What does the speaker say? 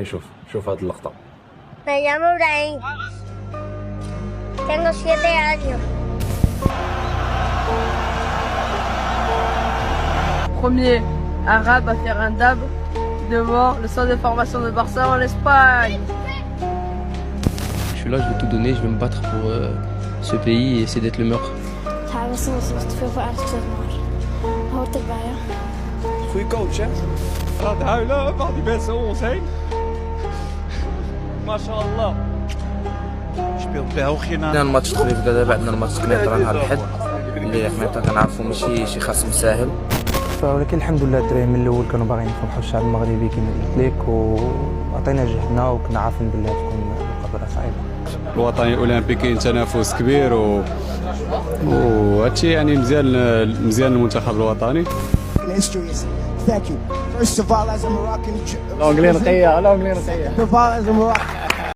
شوف هذه اللقطة. Me llamo Ibrahim. Tengo 7 años. Premier arabe à faire un dab devant le centre de formation de Barça en Espagne. Je suis là, je vais tout donner, je vais me battre pour ce pays et essayer d'être le meilleur. Goeie coach, hè? Gaat huilen, mag die mensen om ons heen. MashaAllah. Speelt België na. الماتش تقريبا دابا عندنا الماتش كنهضر نهار الأحد اللي حنا كنعرفوا ماشي شي خصم ساهل، ولكن الحمد لله الدراري من الاول كانوا باغيين يفرحوا الشعب المغربي كما قلت لك، وعطينا جهدنا وكنا عارفين بالله تكون مقابله صعيبه. الوطني الاولمبيكي تنافس كبير وهادشي يعني مزيان المنتخب الوطني. Thank you. First of all, as a Moroccan, الانجلي نقيه. first of all, as a Moroccan